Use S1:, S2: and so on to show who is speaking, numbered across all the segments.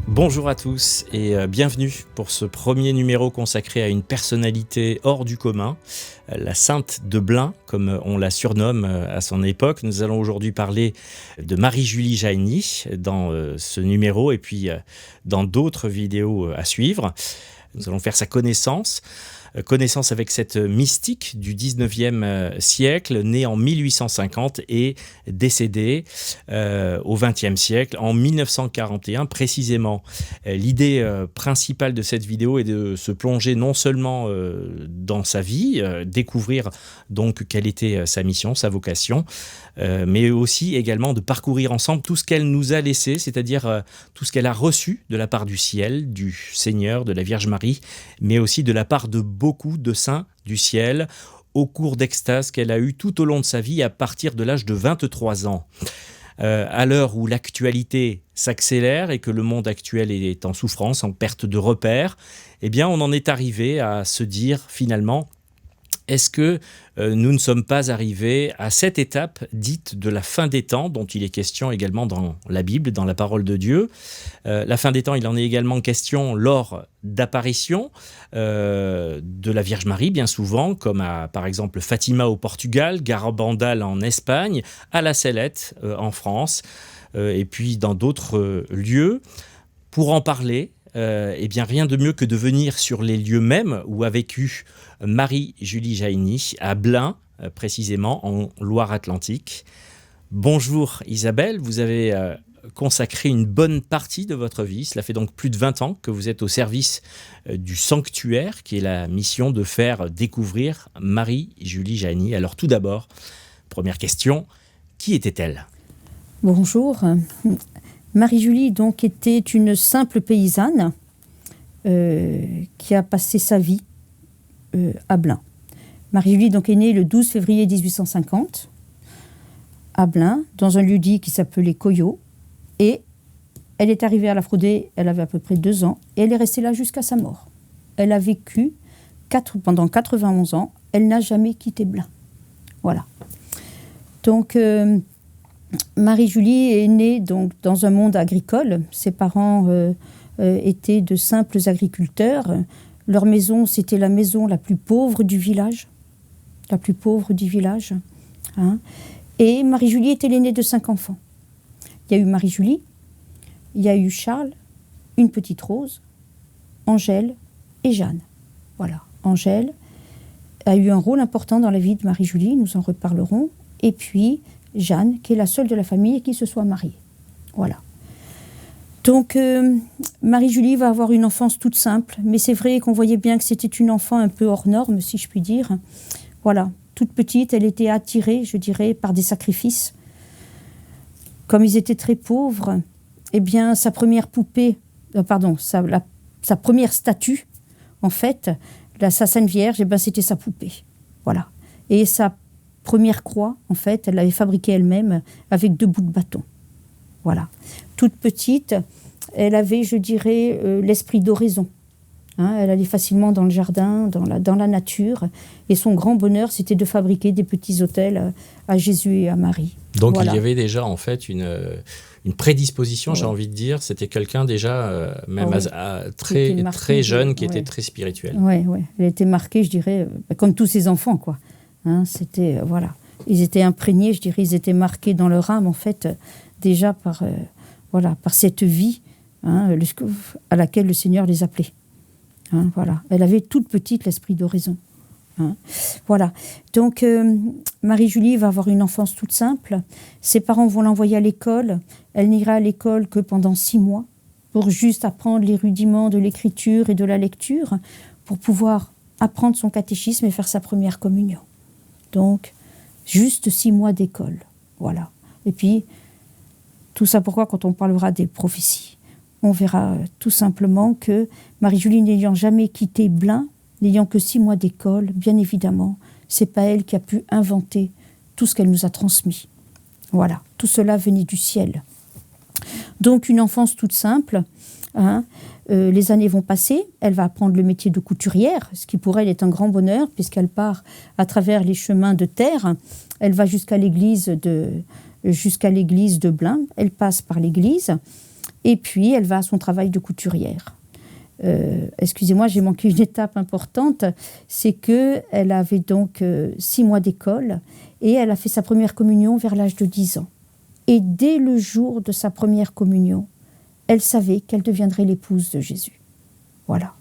S1: Bonjour à tous et bienvenue pour ce premier numéro consacré à une personnalité hors du commun, la Sainte de Blain, comme on la surnomme à son époque. Nous allons aujourd'hui parler de Marie-Julie Jahenny dans ce numéro et puis dans d'autres vidéos à suivre. Nous allons faire sa connaissance avec cette mystique du 19e siècle, née en 1850 et décédée au 20e siècle, en 1941 précisément. L'idée principale de cette vidéo est de se plonger non seulement dans sa vie, découvrir donc quelle était sa mission, sa vocation, mais aussi également de parcourir ensemble tout ce qu'elle nous a laissé, c'est-à-dire tout ce qu'elle a reçu de la part du ciel, du Seigneur, de la Vierge Marie, mais aussi de la part de beaucoup de saints du ciel, au cours d'extase qu'elle a eu tout au long de sa vie à partir de l'âge de 23 ans. À l'heure où l'actualité s'accélère et que le monde actuel est en souffrance, en perte de repères, eh bien on en est arrivé à se dire finalement, est-ce que nous ne sommes pas arrivés à cette étape dite de la fin des temps, dont il est question également dans la Bible, dans la parole de Dieu. La fin des temps, il en est également question lors d'apparitions de la Vierge Marie, bien souvent, comme par exemple Fatima au Portugal, Garabandal en Espagne, à la Sellette en France, et puis dans d'autres lieux. Pour en parler, eh bien rien de mieux que de venir sur les lieux mêmes où a vécu Marie-Julie Jahenny, à Blain, précisément, en Loire-Atlantique. Bonjour Isabelle, vous avez consacré une bonne partie de votre vie, cela fait donc plus de 20 ans que vous êtes au service du sanctuaire, qui est la mission de faire découvrir Marie-Julie Jahenny. Alors tout d'abord, première question, qui était-elle ?
S2: Bonjour. Marie-Julie donc était une simple paysanne qui a passé sa vie à Blain. Marie-Julie donc est née le 12 février 1850 à Blain, dans un lieu-dit qui s'appelait Coyot, et elle est arrivée à la Fraudée, elle avait à peu près 2 ans, et elle est restée là jusqu'à sa mort. Elle a vécu pendant 91 ans, elle n'a jamais quitté Blain. Voilà. Donc Marie-Julie est née donc dans un monde agricole. Ses parents étaient de simples agriculteurs. Leur maison, c'était la maison la plus pauvre du village. La plus pauvre du village. Hein. Et Marie-Julie était l'aînée de 5 enfants. Il y a eu Marie-Julie, il y a eu Charles, une petite Rose, Angèle et Jeanne. Voilà. Angèle a eu un rôle important dans la vie de Marie-Julie, nous en reparlerons. Et puis Jeanne, qui est la seule de la famille qui se soit mariée. Voilà. Donc, Marie-Julie va avoir une enfance toute simple, mais c'est vrai qu'on voyait bien que c'était une enfant un peu hors norme, si je puis dire. Voilà. Toute petite, elle était attirée, je dirais, par des sacrifices. Comme ils étaient très pauvres, eh bien, sa première poupée, sa première statue, en fait, sa Sainte Vierge, eh bien, c'était sa poupée. Voilà. Et sa première croix, en fait, elle l'avait fabriquée elle-même avec 2 bouts de bâton. Voilà. Toute petite, elle avait, je dirais, l'esprit d'oraison. Hein, elle allait facilement dans le jardin, dans la nature. Et son grand bonheur, c'était de fabriquer des petits autels à Jésus et à Marie.
S1: Donc
S2: voilà.
S1: Il y avait déjà, en fait, une prédisposition, j'ai envie de dire. C'était quelqu'un déjà, très jeune, qui était très spirituel.
S2: Oui. Elle était marquée, je dirais, comme tous ses enfants, quoi. Hein, c'était, voilà. Ils étaient imprégnés, je dirais, ils étaient marqués dans leur âme, en fait, déjà par cette vie à laquelle le Seigneur les appelait. Hein, voilà. Elle avait toute petite l'esprit d'oraison. Hein. Voilà. Donc, Marie-Julie va avoir une enfance toute simple. Ses parents vont l'envoyer à l'école. Elle n'ira à l'école que pendant 6 mois pour juste apprendre les rudiments de l'écriture et de la lecture, pour pouvoir apprendre son catéchisme et faire sa première communion. Donc, juste 6 mois d'école. Voilà. Et puis, tout ça pourquoi, quand on parlera des prophéties, on verra tout simplement que Marie-Julie, n'ayant jamais quitté Blain, n'ayant que 6 mois d'école, bien évidemment, c'est pas elle qui a pu inventer tout ce qu'elle nous a transmis. Voilà. Tout cela venait du ciel. Donc, une enfance toute simple. Hein. Les années vont passer, elle va apprendre le métier de couturière, ce qui pour elle est un grand bonheur, puisqu'elle part à travers les chemins de terre. Elle va jusqu'à l'église de Blain, elle passe par l'église, Et puis, elle va à son travail de couturière. Excusez-moi, j'ai manqué une étape importante, c'est qu'elle avait donc 6 mois d'école et elle a fait sa première communion vers l'âge de 10 ans. Et dès le jour de sa première communion, elle savait qu'elle deviendrait l'épouse de Jésus. Voilà.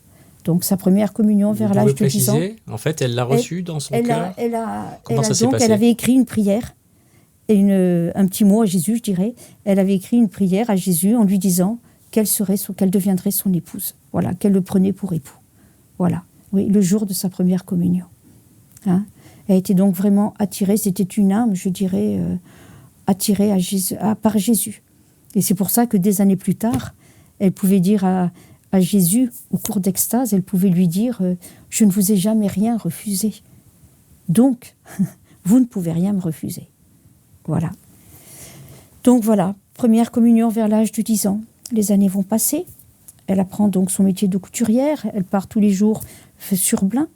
S2: Donc sa première communion vers l'âge de 10 ans.
S1: En fait, elle l'a reçue dans son cœur. Comment ça s'est passé ?
S2: Elle avait écrit une prière, un petit mot à Jésus, je dirais. Elle avait écrit une prière à Jésus en lui disant qu'elle deviendrait son épouse. Voilà, qu'elle le prenait pour époux. Voilà, oui, le jour de sa première communion. Hein ? Elle était donc vraiment attirée, c'était une âme, je dirais, attirée par Jésus. Et c'est pour ça que des années plus tard, elle pouvait dire à Jésus, au cours d'extase, elle pouvait lui dire « Je ne vous ai jamais rien refusé. Donc, vous ne pouvez rien me refuser. » Voilà. Donc voilà, première communion vers l'âge de 10 ans. Les années vont passer. Elle apprend donc son métier de couturière. Elle part tous les jours sur Blain.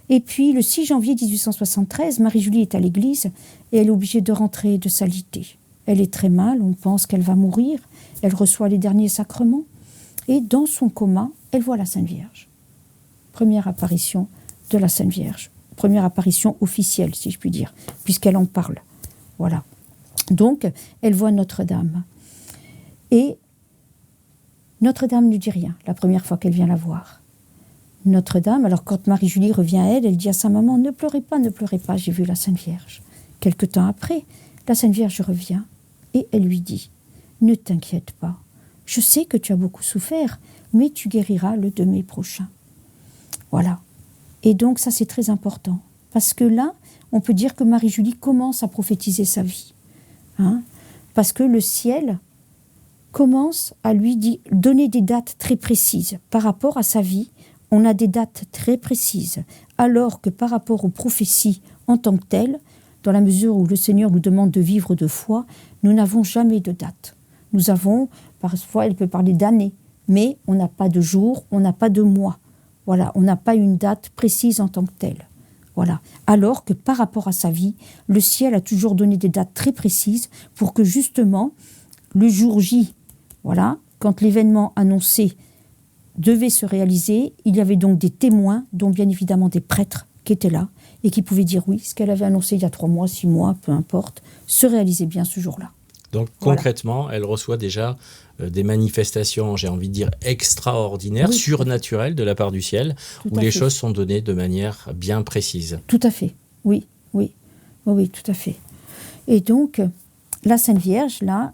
S2: Et puis, le 6 janvier 1873, Marie-Julie est à l'église et elle est obligée de rentrer de s'aliter. Elle est très mal, on pense qu'elle va mourir. Elle reçoit les derniers sacrements. Et dans son coma, elle voit la Sainte Vierge. Première apparition de la Sainte Vierge. Première apparition officielle, si je puis dire, puisqu'elle en parle. Voilà. Donc, elle voit Notre-Dame. Et Notre-Dame ne dit rien la première fois qu'elle vient la voir. Notre-Dame, alors quand Marie-Julie revient à elle, elle dit à sa maman « Ne pleurez pas, j'ai vu la Sainte Vierge. » Quelque temps après, la Sainte Vierge revient et elle lui dit « Ne t'inquiète pas, je sais que tu as beaucoup souffert, mais tu guériras le 2 mai prochain. » Voilà. Et donc ça c'est très important, parce que là, on peut dire que Marie-Julie commence à prophétiser sa vie. Hein, parce que le ciel commence à lui donner des dates très précises. Par rapport à sa vie, on a des dates très précises, alors que par rapport aux prophéties en tant que telles, dans la mesure où le Seigneur nous demande de vivre de foi, nous n'avons jamais de date. Nous avons, parfois, elle peut parler d'années, mais on n'a pas de jour, on n'a pas de mois. Voilà, on n'a pas une date précise en tant que telle. Voilà. Alors que par rapport à sa vie, le ciel a toujours donné des dates très précises pour que justement, le jour J, voilà, quand l'événement annoncé devait se réaliser, il y avait donc des témoins, dont bien évidemment des prêtres qui étaient là et qui pouvaient dire oui, ce qu'elle avait annoncé il y a 3 mois, 6 mois, peu importe, se réalisait bien ce jour-là.
S1: Donc concrètement, elle reçoit déjà des manifestations, j'ai envie de dire, extraordinaires, oui, surnaturelles de la part du ciel, où les choses sont données de manière bien précise.
S2: Tout à fait, oui, tout à fait. Et donc, la Sainte Vierge, là,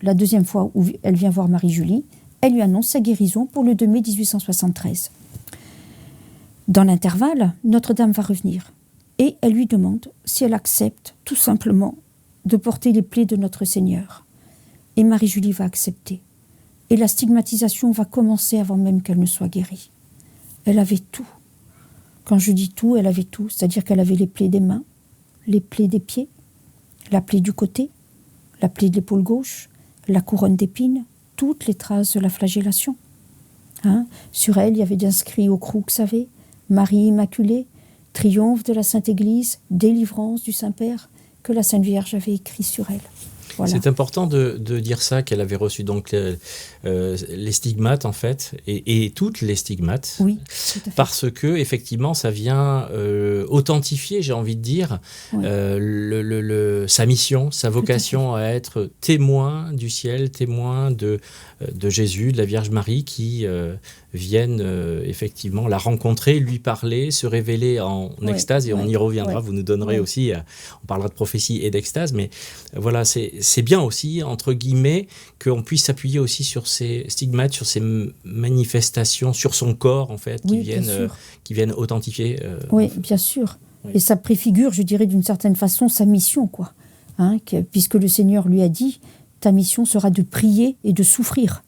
S2: la deuxième fois où elle vient voir Marie-Julie, elle lui annonce sa guérison pour le 2 mai 1873. Dans l'intervalle, Notre-Dame va revenir et elle lui demande si elle accepte tout simplement de porter les plaies de notre Seigneur. Et Marie-Julie va accepter. Et la stigmatisation va commencer avant même qu'elle ne soit guérie. Elle avait tout. Quand je dis tout, elle avait tout. C'est-à-dire qu'elle avait les plaies des mains, les plaies des pieds, la plaie du côté, la plaie de l'épaule gauche, la couronne d'épines, toutes les traces de la flagellation. Hein? Sur elle, il y avait inscrit au croux, vous savez, Marie Immaculée, triomphe de la Sainte Église, délivrance du Saint-Père, que la Sainte Vierge avait écrit sur elle. Voilà.
S1: C'est important de dire ça, qu'elle avait reçu donc les stigmates en fait, et toutes les stigmates,
S2: oui,
S1: parce que effectivement ça vient authentifier, j'ai envie de dire, oui, sa mission, sa vocation à être témoin du ciel, témoin de Jésus, de la Vierge Marie, qui viennent effectivement la rencontrer, lui parler, se révéler en extase, et on y reviendra, vous nous donnerez aussi, on parlera de prophétie et d'extase, mais voilà, c'est bien aussi, entre guillemets, qu'on puisse s'appuyer aussi sur ces stigmates, sur ces manifestations, sur son corps, en fait, qui viennent authentifier.
S2: Oui, bien sûr. Oui. Et ça préfigure, je dirais, d'une certaine façon, sa mission, quoi. Hein, puisque le Seigneur lui a dit, ta mission sera de prier et de souffrir.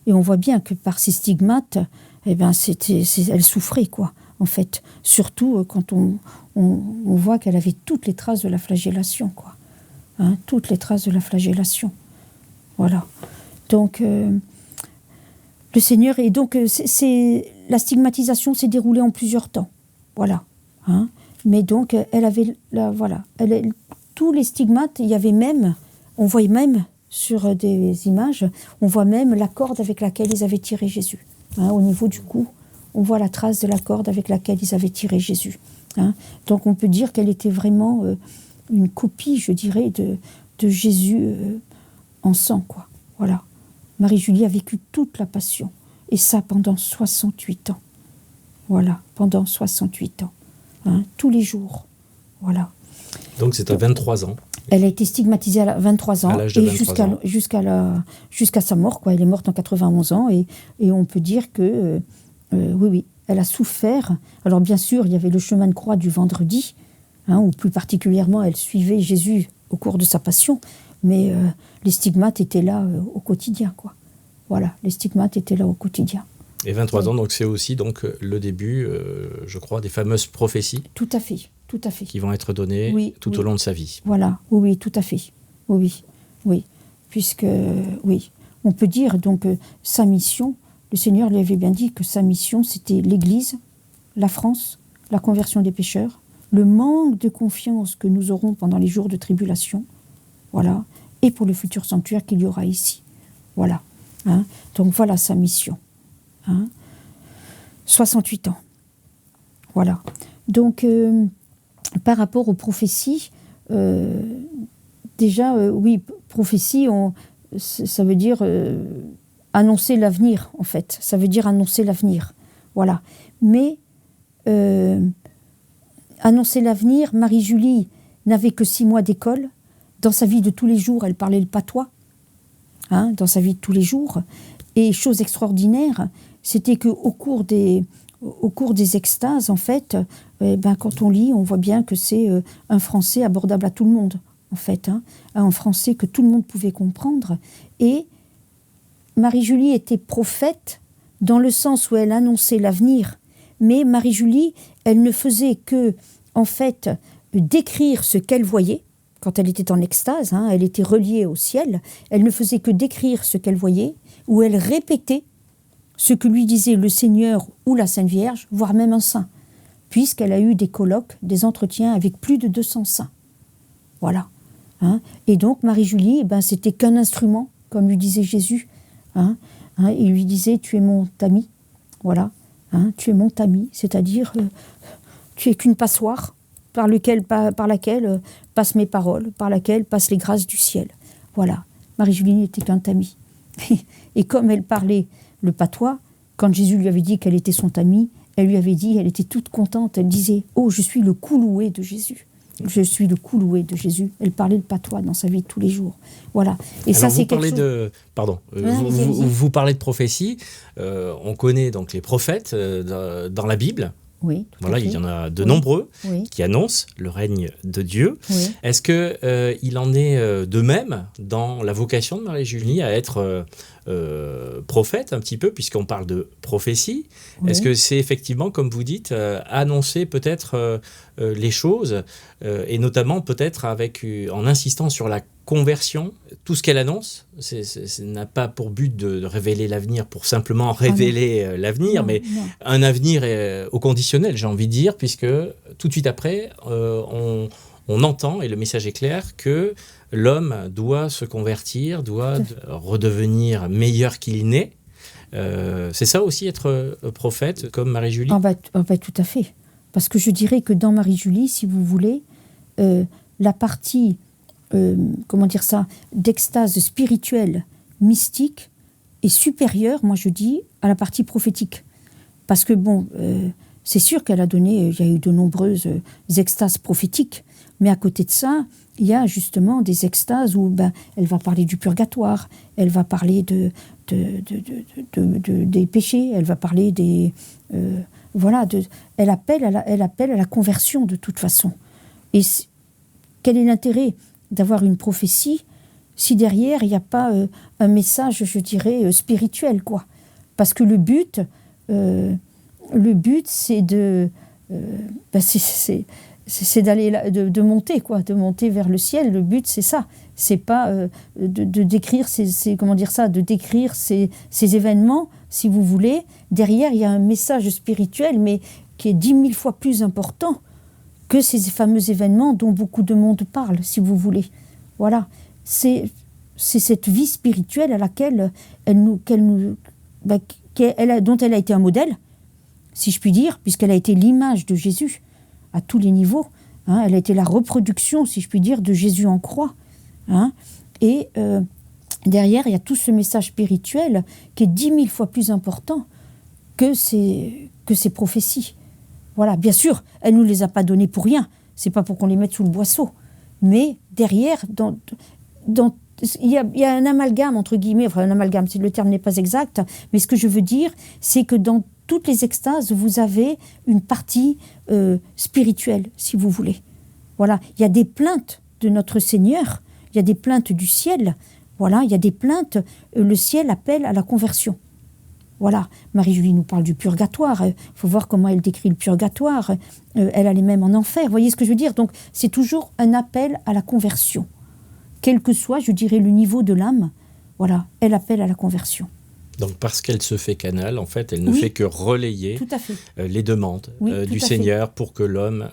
S2: Et on voit bien que par ces stigmates, eh ben, elle souffrait, quoi, en fait. Surtout quand on voit qu'elle avait toutes les traces de la flagellation, quoi. Hein, toutes les traces de la flagellation. Voilà. Donc, le Seigneur... Et donc, la stigmatisation s'est déroulée en plusieurs temps. Voilà. Hein. Mais donc, elle avait... tous les stigmates, il y avait même... On voyait même sur des images, on voit même la corde avec laquelle ils avaient tiré Jésus. Au niveau du cou, on voit la trace de la corde avec laquelle ils avaient tiré Jésus. Donc on peut dire qu'elle était vraiment une copie, je dirais, de Jésus en sang, quoi. Voilà. Marie-Julie a vécu toute la passion, et ça pendant 68 ans. Voilà, pendant 68 ans. Tous les jours. Voilà.
S1: Donc c'est à 23 ans.
S2: Elle a été stigmatisée à 23 ans,
S1: à l'âge de 23 ans.
S2: jusqu'à sa mort, quoi. Elle est morte en 91 ans, et on peut dire que, oui, elle a souffert. Alors bien sûr, il y avait le chemin de croix du vendredi, où plus particulièrement elle suivait Jésus au cours de sa passion, mais les stigmates étaient là au quotidien, quoi. Voilà, les stigmates étaient là au quotidien.
S1: Et 23 ans, donc c'est aussi le début, je crois, des fameuses prophéties.
S2: Tout à fait, tout à fait.
S1: Qui vont être données tout au long de sa vie.
S2: Voilà, oui, tout à fait. Oui. Puisque, oui, on peut dire donc sa mission, le Seigneur lui avait bien dit que sa mission, c'était l'Église, la France, la conversion des pécheurs, le manque de confiance que nous aurons pendant les jours de tribulation, voilà, et pour le futur sanctuaire qu'il y aura ici. Voilà. Donc voilà sa mission. 68 ans. Voilà. Donc, par rapport aux prophéties, déjà, oui, prophétie, ça veut dire annoncer l'avenir, en fait. Ça veut dire annoncer l'avenir. Voilà. Mais, annoncer l'avenir, Marie-Julie n'avait que 6 mois d'école. Dans sa vie de tous les jours, elle parlait le patois. Dans sa vie de tous les jours. Et chose extraordinaire, c'était qu'au cours des extases, en fait, quand on lit, on voit bien que c'est un français abordable à tout le monde, en fait. Un français que tout le monde pouvait comprendre. Et Marie-Julie était prophète dans le sens où elle annonçait l'avenir. Mais Marie-Julie, elle ne faisait que, en fait, décrire ce qu'elle voyait. Quand elle était en extase, elle était reliée au ciel. Elle ne faisait que décrire ce qu'elle voyait, où elle répétait ce que lui disait le Seigneur ou la Sainte Vierge, voire même un saint, puisqu'elle a eu des colloques, des entretiens avec plus de 200 saints. Voilà. Et donc Marie-Julie, c'était qu'un instrument, comme lui disait Jésus. Il lui disait « Tu es mon ami ». Voilà. Tu es mon ami, c'est-à-dire tu es qu'une passoire par laquelle passent mes paroles, par laquelle passent les grâces du ciel. Voilà. Marie-Julie n'était qu'un ami. Et comme elle parlait le patois, quand Jésus lui avait dit qu'elle était son amie, elle lui avait dit, elle était toute contente, elle disait « Oh, je suis le couloué de Jésus ». Je suis le couloué de Jésus. Elle parlait le patois dans sa vie de tous les jours. Voilà. Et alors ça, c'est quelque chose...
S1: Pardon. Vous parlez de prophétie. On connaît donc les prophètes dans la Bible.
S2: Oui,
S1: voilà, il y en a de nombreux qui annoncent le règne de Dieu. Oui. Est-ce qu'il en est de même dans la vocation de Marie-Julie à être prophète un petit peu, puisqu'on parle de prophétie? Oui. Est-ce que c'est effectivement, comme vous dites, annoncer peut-être les choses, et notamment peut-être en insistant sur la conversion? Tout ce qu'elle annonce, ça n'a pas pour but de révéler l'avenir pour simplement révéler l'avenir, mais un avenir au conditionnel, j'ai envie de dire, puisque tout de suite après, on entend, et le message est clair, que l'homme doit se convertir, doit redevenir meilleur qu'il n'est. C'est ça aussi être prophète, comme Marie-Julie?
S2: Tout à fait. Parce que je dirais que dans Marie-Julie, si vous voulez, la partie... d'extase spirituelle, mystique, est supérieure, moi je dis, à la partie prophétique. Parce que c'est sûr qu'elle a donné, il y a eu de nombreuses extases prophétiques, mais à côté de ça, il y a justement des extases où elle va parler du purgatoire, elle va parler des péchés, elle va parler des... elle appelle à la conversion de toute façon. Et quel est l'intérêt d'avoir une prophétie si derrière il n'y a pas un message, je dirais, spirituel, quoi. Parce que le but c'est c'est d'aller de monter, quoi, de monter vers le ciel. Le but c'est ça. C'est pas de décrire de décrire ces événements, si vous voulez. Derrière il y a un message spirituel, mais qui est 10 000 fois plus important que ces fameux événements dont beaucoup de monde parle, si vous voulez. Voilà. c'est cette vie spirituelle à laquelle dont elle a été un modèle, si je puis dire, puisqu'elle a été l'image de Jésus à tous les niveaux. Hein, elle a été la reproduction, si je puis dire, de Jésus en croix. Hein, et derrière, il y a tout ce message spirituel qui est 10 000 fois plus important que ces prophéties. Voilà, bien sûr, elle ne nous les a pas données pour rien. C'est pas pour qu'on les mette sous le boisseau. Mais derrière, il y a un amalgame, entre guillemets, enfin un amalgame, le terme n'est pas exact, mais ce que je veux dire, c'est que dans toutes les extases, vous avez une partie spirituelle, si vous voulez. Voilà, il y a des plaintes de notre Seigneur, il y a des plaintes du ciel, voilà, il y a des plaintes, le ciel appelle à la conversion. Voilà, Marie-Julie nous parle du purgatoire, il faut voir comment elle décrit le purgatoire, elle allait même en enfer, vous voyez ce que je veux dire? Donc c'est toujours un appel à la conversion. Quel que soit, je dirais, le niveau de l'âme, voilà, elle appelle à la conversion.
S1: Donc parce qu'elle se fait canal, en fait, elle ne fait que relayer les demandes du Seigneur pour que l'homme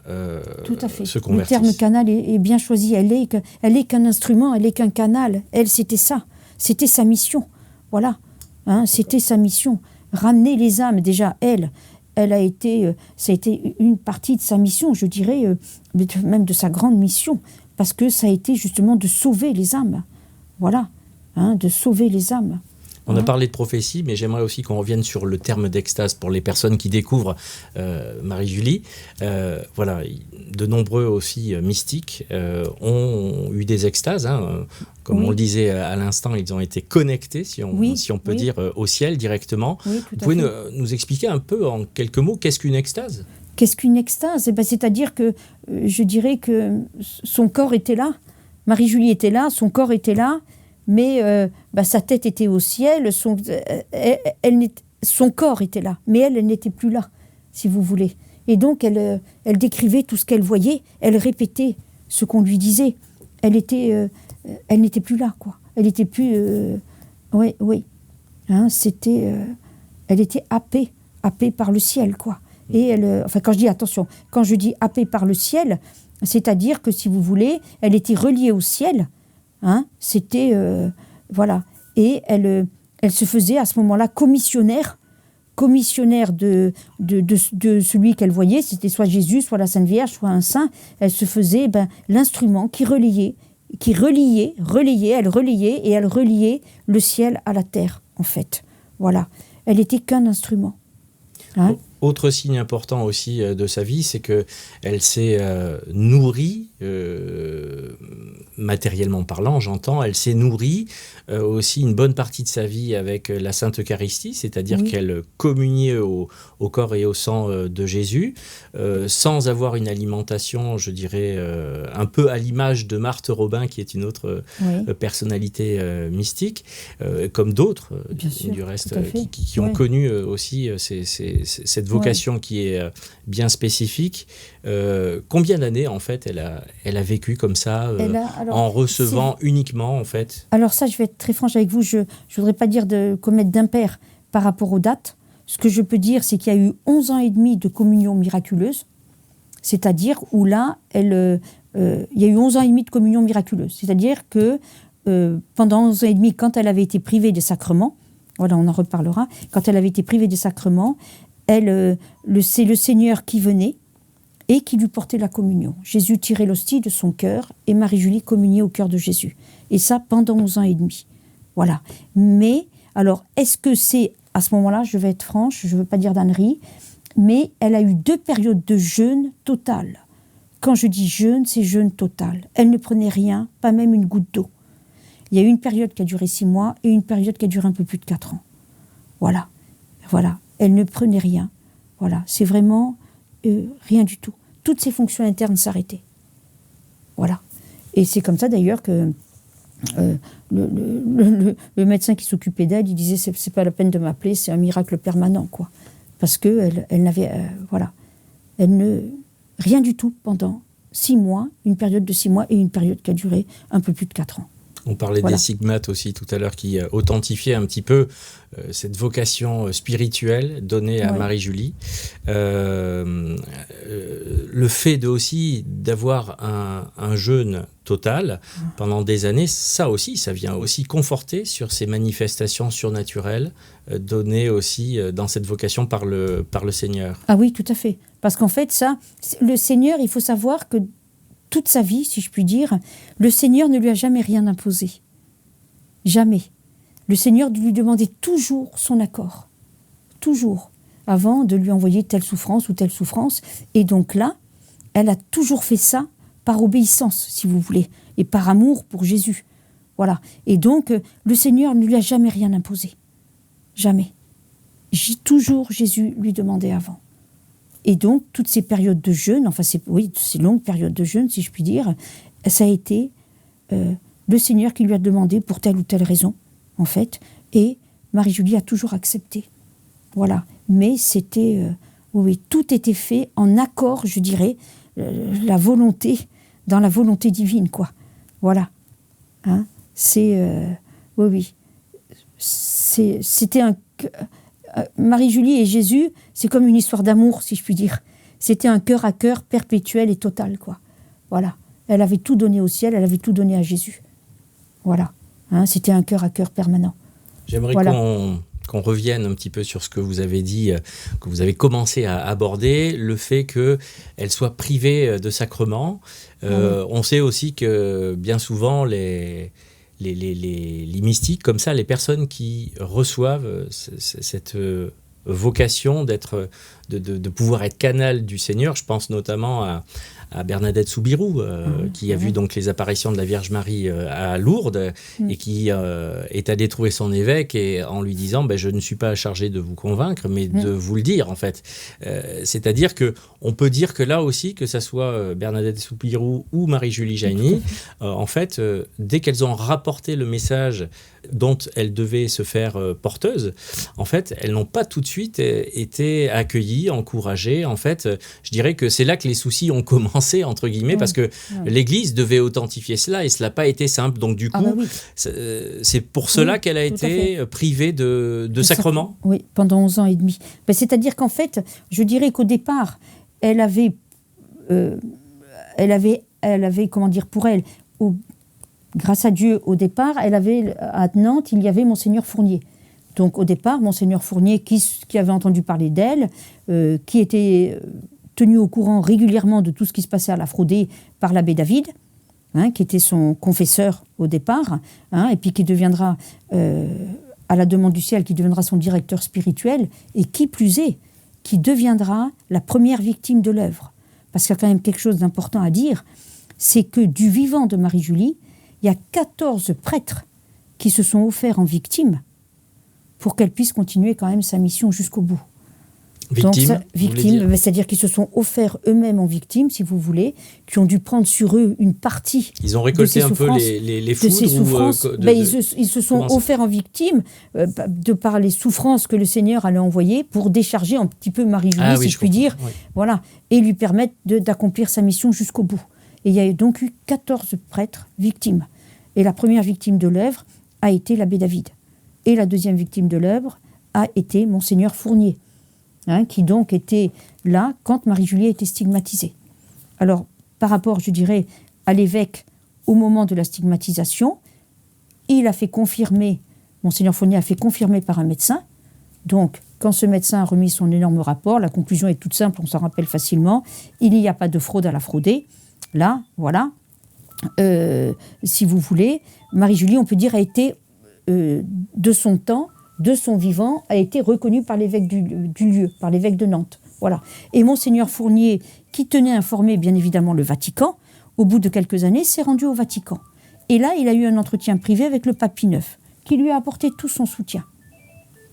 S1: se convertisse.
S2: Le terme canal est bien choisi, elle est qu'un instrument, elle est qu'un canal. Elle, c'était ça, c'était sa mission, voilà. Hein, c'était sa mission, ramener les âmes. Déjà, elle a été, ça a été une partie de sa mission, je dirais, même de sa grande mission, parce que ça a été justement de sauver les âmes, voilà, hein, de sauver les âmes.
S1: On a parlé de prophétie, mais j'aimerais aussi qu'on revienne sur le terme d'extase pour les personnes qui découvrent Marie-Julie. Voilà, de nombreux aussi mystiques ont eu des extases. Hein, comme on le disait à l'instant, ils ont été connectés, si on peut dire, au ciel directement. Oui, vous pouvez nous expliquer un peu en quelques mots, qu'est-ce qu'une extase ?
S2: Qu'est-ce qu'une extase ? C'est-à-dire que je dirais que son corps était là, Marie-Julie était là, son corps était là, mais sa tête était au ciel, son corps était là, mais elle n'était plus là, si vous voulez. Et donc, elle décrivait tout ce qu'elle voyait, elle répétait ce qu'on lui disait. Elle n'était plus là, quoi. Elle n'était plus... oui. Hein, elle était happée par le ciel, quoi. Et quand je dis happée par le ciel, c'est-à-dire que, si vous voulez, elle était reliée au ciel. Hein, c'était voilà, et elle se faisait à ce moment-là commissionnaire de celui qu'elle voyait, c'était soit Jésus, soit la Sainte Vierge, soit un saint. Elle se faisait l'instrument qui reliait, elle reliait le ciel à la terre, en fait. Voilà, elle était qu'un instrument. Hein?
S1: Autre signe important aussi de sa vie, c'est qu'elle s'est nourrie, matériellement parlant, j'entends, elle s'est nourrie aussi une bonne partie de sa vie avec la Sainte Eucharistie, c'est-à-dire qu'elle communiait au corps et au sang de Jésus, sans avoir une alimentation, je dirais, un peu à l'image de Marthe Robin, qui est une autre personnalité mystique, comme d'autres, du reste, qui ont connu aussi cette vocation qui est bien spécifique. Combien d'années, en fait, elle a vécu comme ça, en recevant uniquement, en fait? Alors
S2: ça, je vais être très franche avec vous, je ne voudrais pas dire de commettre d'impair par rapport aux dates. Ce que je peux dire, c'est qu'il y a eu 11 ans et demi de communion miraculeuse, c'est-à-dire où là, il y a eu 11 ans et demi de communion miraculeuse. C'est-à-dire que pendant 11 ans et demi, quand elle avait été privée des sacrements, voilà, on en reparlera, quand elle avait été privée des sacrements, c'est le Seigneur qui venait et qui lui portait la communion. Jésus tirait l'hostie de son cœur et Marie-Julie communiait au cœur de Jésus. Et ça, pendant 11 ans et demi. Voilà. Mais, alors, est-ce que c'est, à ce moment-là, je vais être franche, je ne veux pas dire d'ânerie, mais elle a eu 2 périodes de jeûne total. Quand je dis jeûne, c'est jeûne total. Elle ne prenait rien, pas même une goutte d'eau. Il y a eu une période qui a duré 6 mois et une période qui a duré un peu plus de 4 ans. Voilà. Voilà. Elle ne prenait rien. Voilà. C'est vraiment rien du tout. Toutes ses fonctions internes s'arrêtaient. Voilà. Et c'est comme ça d'ailleurs que le médecin qui s'occupait d'elle, il disait c'est pas la peine de m'appeler, c'est un miracle permanent, quoi. Parce que elle n'avait rien du tout pendant 6 mois, une période de 6 mois et une période qui a duré un peu plus de 4 ans.
S1: On parlait des stigmates aussi tout à l'heure qui authentifiaient un petit peu cette vocation spirituelle donnée à Marie-Julie. Le fait d'avoir un jeûne total pendant des années, ça vient aussi conforter sur ces manifestations surnaturelles données aussi dans cette vocation par le Seigneur.
S2: Ah oui, tout à fait. Parce qu'en fait, le Seigneur, il faut savoir que toute sa vie, si je puis dire, le Seigneur ne lui a jamais rien imposé. Jamais. Le Seigneur lui demandait toujours son accord. Toujours. Avant de lui envoyer telle souffrance ou telle souffrance. Et donc là, elle a toujours fait ça par obéissance, si vous voulez, et par amour pour Jésus. Voilà. Et donc, le Seigneur ne lui a jamais rien imposé. Jamais. Toujours Jésus lui demandait avant. Et donc, toutes ces périodes de jeûne, ces longues périodes de jeûne, si je puis dire, ça a été le Seigneur qui lui a demandé pour telle ou telle raison, en fait, et Marie-Julie a toujours accepté. Voilà. Mais c'était, tout était fait en accord, je dirais, dans la volonté divine, quoi. Voilà. Hein? C'était Marie-Julie et Jésus, c'est comme une histoire d'amour, si je puis dire. C'était un cœur à cœur perpétuel et total, quoi. Voilà. Elle avait tout donné au ciel, elle avait tout donné à Jésus. Voilà. Hein, c'était un cœur à cœur permanent.
S1: J'aimerais qu'on revienne un petit peu sur ce que vous avez dit, que vous avez commencé à aborder, le fait qu'elle soit privée de sacrements. On sait aussi que bien souvent, les mystiques, comme ça, les personnes qui reçoivent cette vocation de pouvoir être canal du Seigneur, je pense notamment à Bernadette Soubirous, qui a vu donc les apparitions de la Vierge Marie à Lourdes et qui est allée trouver son évêque et en lui disant je ne suis pas chargé de vous convaincre mais de vous le dire en fait. C'est-à-dire qu'on peut dire que là aussi, que ça soit Bernadette Soubirous ou Marie-Julie Jaïny, en fait, dès qu'elles ont rapporté le message dont elles devaient se faire porteuses, en fait, elles n'ont pas tout de suite été accueillies, encouragées. En fait, je dirais que c'est là que les soucis ont commencé, entre guillemets, parce que l'Église devait authentifier cela et cela n'a pas été simple. Donc du coup, c'est pour cela qu'elle a été privée de sacrement.
S2: Oui, pendant 11 ans et demi. C'est-à-dire qu'en fait, je dirais qu'au départ, elle avait, comment dire, pour elle, grâce à Dieu, au départ, elle avait, à Nantes, il y avait Monseigneur Fournier. Donc au départ, Monseigneur Fournier, qui avait entendu parler d'elle, qui était tenu au courant régulièrement de tout ce qui se passait à la Fraudée par l'abbé David, qui était son confesseur au départ, et puis qui deviendra, à la demande du ciel, qui deviendra son directeur spirituel, et qui plus est, qui deviendra la première victime de l'œuvre. Parce qu'il y a quand même quelque chose d'important à dire, c'est que du vivant de Marie-Julie, il y a 14 prêtres qui se sont offerts en victime pour qu'elle puisse continuer quand même sa mission jusqu'au bout. Victimes, c'est-à-dire qu'ils se sont offerts eux-mêmes en victime, si vous voulez, qui ont dû prendre sur eux une partie.
S1: Ils ont récolté un peu les foudres
S2: de ces souffrances. Ils se sont offerts en victime de par les souffrances que le Seigneur allait envoyer pour décharger un petit peu Marie-Julie, si je puis dire, voilà, et lui permettre d'accomplir sa mission jusqu'au bout. Et il y a donc eu 14 prêtres victimes. Et la première victime de l'œuvre a été l'abbé David. Et la deuxième victime de l'œuvre a été Monseigneur Fournier, qui donc était là quand Marie-Julie a été stigmatisée. Alors, par rapport, je dirais, à l'évêque au moment de la stigmatisation, il a fait confirmer, Monseigneur Fournier a fait confirmer par un médecin. Donc, quand ce médecin a remis son énorme rapport, la conclusion est toute simple, on s'en rappelle facilement, il n'y a pas de fraude à la fraudée. Là, voilà, si vous voulez, Marie-Julie, on peut dire, a été, de son temps, de son vivant, a été reconnue par l'évêque du lieu, par l'évêque de Nantes. Voilà. Et Monseigneur Fournier, qui tenait informé, bien évidemment, le Vatican, au bout de quelques années, s'est rendu au Vatican. Et là, il a eu un entretien privé avec le pape Pie IX, qui lui a apporté tout son soutien.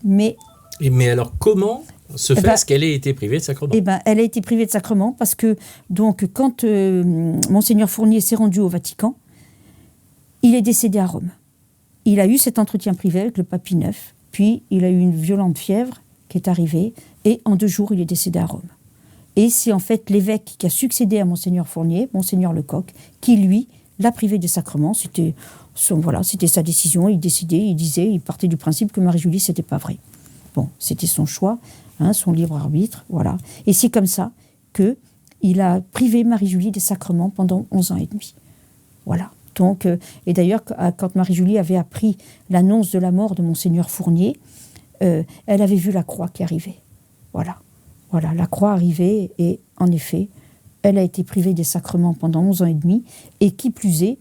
S2: Mais
S1: alors, comment se fait-ce qu'elle ait été privée de sacrement ?
S2: Elle a été privée de sacrement parce que, donc, quand Monseigneur Fournier s'est rendu au Vatican, il est décédé à Rome. Il a eu cet entretien privé avec le pape Pie IX, puis il a eu une violente fièvre qui est arrivée, et en 2 jours, il est décédé à Rome. Et c'est en fait l'évêque qui a succédé à Monseigneur Fournier, Monseigneur Lecoq, qui, lui, l'a privé des sacrements. C'était sa décision. Il décidait, il partait du principe que Marie-Julie, c'était pas vrai. Bon, c'était son choix, son libre arbitre, voilà. Et c'est comme ça qu'il a privé Marie-Julie des sacrements pendant 11 ans et demi. Voilà. Donc, et d'ailleurs, quand Marie-Julie avait appris l'annonce de la mort de Monseigneur Fournier, elle avait vu la croix qui arrivait. Voilà, la croix arrivait et en effet, elle a été privée des sacrements pendant 11 ans et demi. Et qui plus est,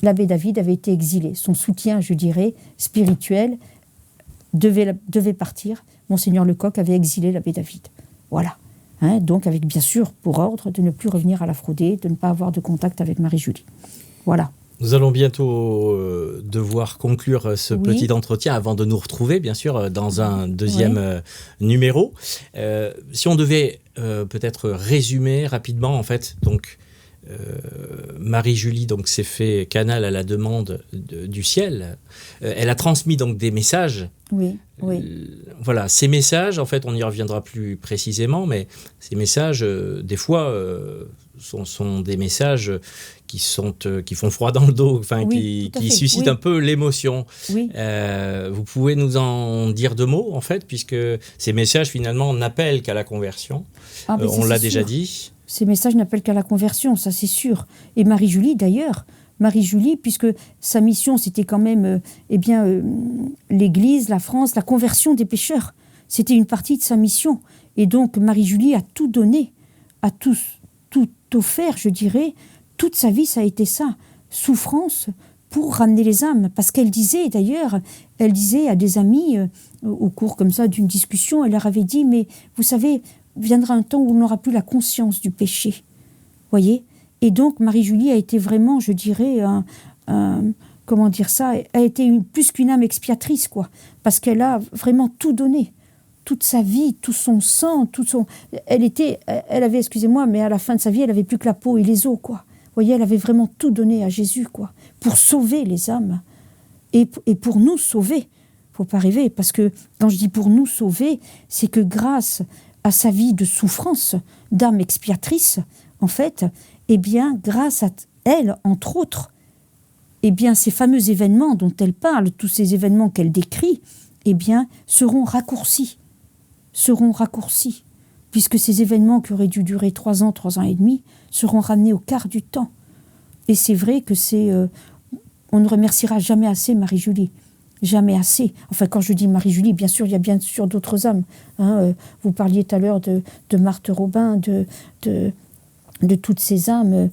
S2: l'abbé David avait été exilé. Son soutien, je dirais, spirituel devait partir. Monseigneur Lecoq avait exilé l'abbé David. Voilà. Donc, avec bien sûr pour ordre de ne plus revenir à la Fraudée, de ne pas avoir de contact avec Marie-Julie. Voilà.
S1: Nous allons bientôt devoir conclure ce petit entretien avant de nous retrouver, bien sûr, dans un deuxième numéro. Si on devait peut-être résumer rapidement, en fait, donc Marie-Julie donc s'est fait canal à la demande du ciel. Elle a transmis donc des messages.
S2: Oui.
S1: Voilà, ces messages, en fait, on y reviendra plus précisément, mais ces messages, des fois, sont des messages qui font froid dans le dos, qui suscitent un peu l'émotion. Oui. Vous pouvez nous en dire 2 mots, en fait, puisque ces messages, finalement, n'appellent qu'à la conversion. On l'a déjà dit.
S2: Ces messages n'appellent qu'à la conversion, ça c'est sûr. Et Marie-Julie, d'ailleurs, puisque sa mission, c'était quand même l'Église, la France, la conversion des pécheurs. C'était une partie de sa mission. Et donc, Marie-Julie a tout donné, a tout offert, je dirais. Toute sa vie, ça a été ça. Souffrance pour ramener les âmes. Parce qu'elle disait, d'ailleurs, à des amis, au cours comme ça d'une discussion, elle leur avait dit, mais vous savez, viendra un temps où on n'aura plus la conscience du péché. Voyez ? Et donc, Marie-Julie a été vraiment, je dirais, comment dire ça, a été plus qu'une âme expiatrice, quoi. Parce qu'elle a vraiment tout donné. Toute sa vie, tout son sang, elle avait, excusez-moi, mais à la fin de sa vie, elle avait plus que la peau et les os, quoi. Vous voyez, elle avait vraiment tout donné à Jésus, quoi, pour sauver les âmes. Et pour nous sauver. Faut pas rêver, parce que quand je dis pour nous sauver, c'est que grâce à sa vie de souffrance, d'âme expiatrice, en fait, grâce à elle, entre autres, ces fameux événements dont elle parle, tous ces événements qu'elle décrit, seront raccourcis, puisque ces événements qui auraient dû durer 3 ans et demi, seront ramenés au quart du temps. Et c'est vrai que on ne remerciera jamais assez Marie-Julie. Jamais assez. Enfin, quand je dis Marie-Julie, bien sûr, il y a bien sûr d'autres âmes. Vous parliez tout à l'heure de Marthe Robin, de toutes ces âmes,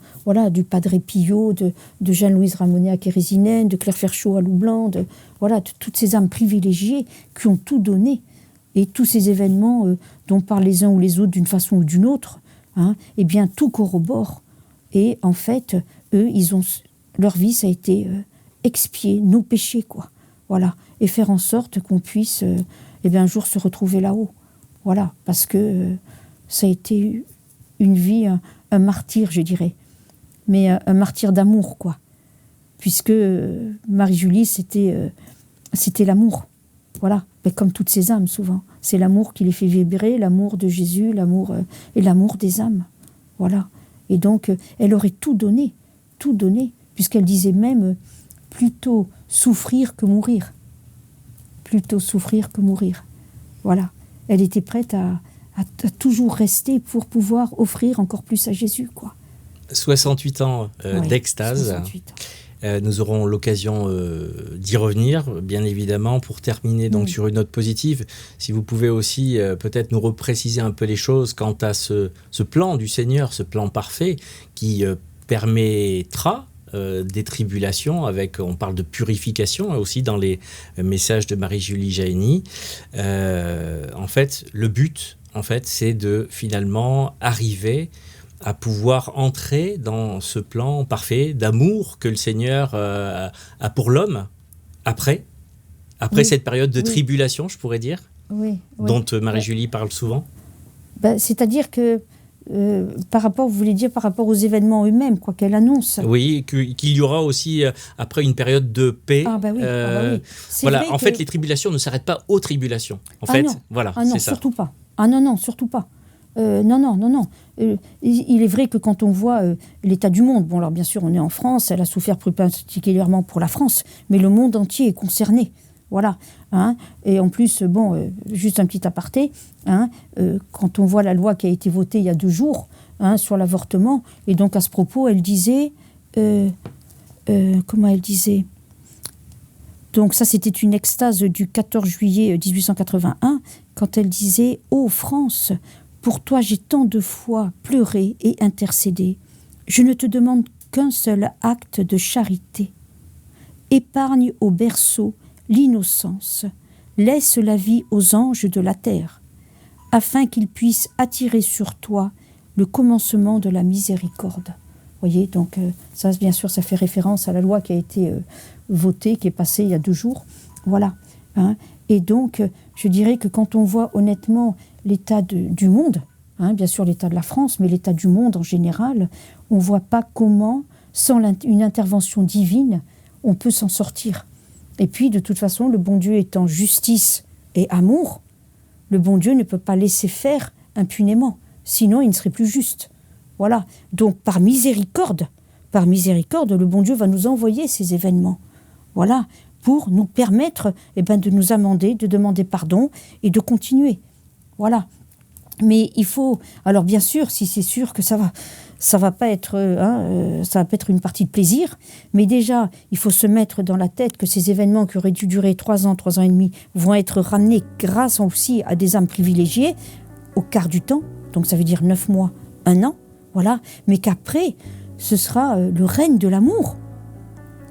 S2: du Padre Pio, de Jeanne-Louise Ramonet à Kérésinène, de Claire Ferchaud à Loublanc, de toutes ces âmes privilégiées qui ont tout donné. Et tous ces événements dont parlent les uns ou les autres d'une façon ou d'une autre, tout corrobore. Et en fait, eux, leur vie, ça a été expier nos péchés, quoi. Voilà, et faire en sorte qu'on puisse un jour se retrouver là-haut. Voilà, parce que ça a été une vie, un martyr, je dirais. Mais un martyr d'amour, quoi. Puisque Marie-Julie, c'était l'amour. Voilà, mais comme toutes ces âmes, souvent. C'est l'amour qui les fait vibrer, l'amour de Jésus, l'amour et l'amour des âmes. Voilà. Et donc, elle aurait tout donné, puisqu'elle disait même plutôt souffrir que mourir. Plutôt souffrir que mourir. Voilà. Elle était prête à toujours rester pour pouvoir offrir encore plus à Jésus, quoi.
S1: 68 ans d'extase.
S2: 68 ans.
S1: Nous aurons l'occasion d'y revenir, bien évidemment, pour terminer donc sur une note positive. Si vous pouvez aussi peut-être nous repréciser un peu les choses quant à ce plan du Seigneur, ce plan parfait qui permettra des tribulations, on parle de purification aussi dans les messages de Marie-Julie Jahenny. En fait, le but, c'est de finalement arriver à pouvoir entrer dans ce plan parfait d'amour que le Seigneur a pour l'homme après cette période de tribulation, je pourrais dire, dont Marie-Julie parle souvent.
S2: C'est-à-dire que par rapport aux événements eux-mêmes, quoi, qu'elle annonce.
S1: Oui, qu'il y aura aussi après une période de paix. Voilà. En fait, les tribulations ne s'arrêtent pas aux tribulations.
S2: Non, surtout pas. Non, surtout pas. Non. Il est vrai que quand on voit l'état du monde, bon alors bien sûr on est en France, elle a souffert plus particulièrement pour la France, mais le monde entier est concerné. Voilà. Hein. Et en plus, juste un petit aparté, hein, quand on voit la loi qui a été votée il y a 2 jours sur l'avortement, et donc à ce propos, elle disait... comment elle disait ? Donc ça, c'était une extase du 14 juillet 1881, quand elle disait « Ô France, pour toi j'ai tant de fois pleuré et intercédé. Je ne te demande qu'un seul acte de charité. Épargne au berceau l'innocence, laisse la vie aux anges de la terre, afin qu'ils puissent attirer sur toi le commencement de la miséricorde. » Vous voyez, donc ça, bien sûr, ça fait référence à la loi qui a été votée, qui est passée il y a 2 jours. Voilà. Hein. Et donc, je dirais que quand on voit honnêtement l'état du monde, bien sûr l'état de la France, mais l'état du monde en général, on ne voit pas comment, sans une intervention divine, on peut s'en sortir. Et puis, de toute façon, le bon Dieu étant justice et amour, le bon Dieu ne peut pas laisser faire impunément, sinon il ne serait plus juste. Voilà. Donc, par miséricorde, le bon Dieu va nous envoyer ces événements. Voilà. Pour nous permettre de nous amender, de demander pardon et de continuer. Voilà. Mais il faut... Alors, bien sûr, si c'est sûr que ça va pas être une partie de plaisir, mais déjà, il faut se mettre dans la tête que ces événements qui auraient dû durer 3 ans, 3 ans et demi, vont être ramenés grâce aussi à des âmes privilégiées au quart du temps. Donc, ça veut dire 9 mois, 1 an. Voilà, mais qu'après, ce sera le règne de l'amour.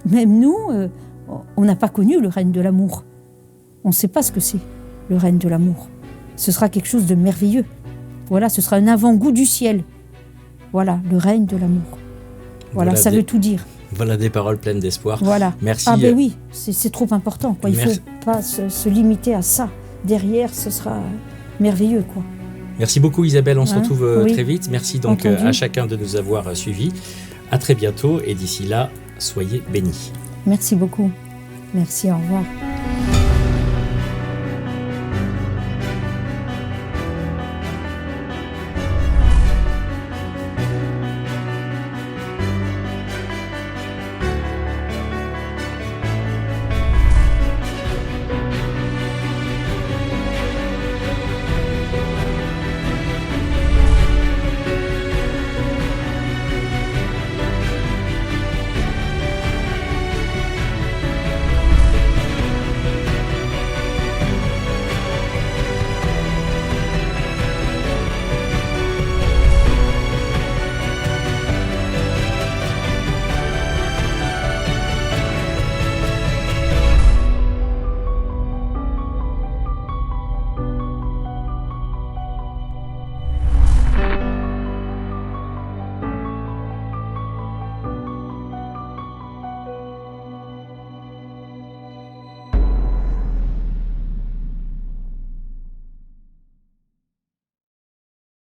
S2: Même nous, on n'a pas connu le règne de l'amour. On ne sait pas ce que c'est, le règne de l'amour. Ce sera quelque chose de merveilleux. Voilà, ce sera un avant-goût du ciel. Voilà, le règne de l'amour. Voilà, ça veut tout dire.
S1: Voilà des paroles pleines d'espoir.
S2: Voilà.
S1: Merci.
S2: Ah ben oui, c'est trop important. Quoi. Il ne faut pas se limiter à ça. Derrière, ce sera merveilleux, quoi.
S1: Merci beaucoup Isabelle, on se retrouve
S2: oui.
S1: très vite. Merci donc à chacun de nous avoir suivis. À très bientôt et d'ici là, soyez bénis.
S2: Merci beaucoup. Merci, au revoir.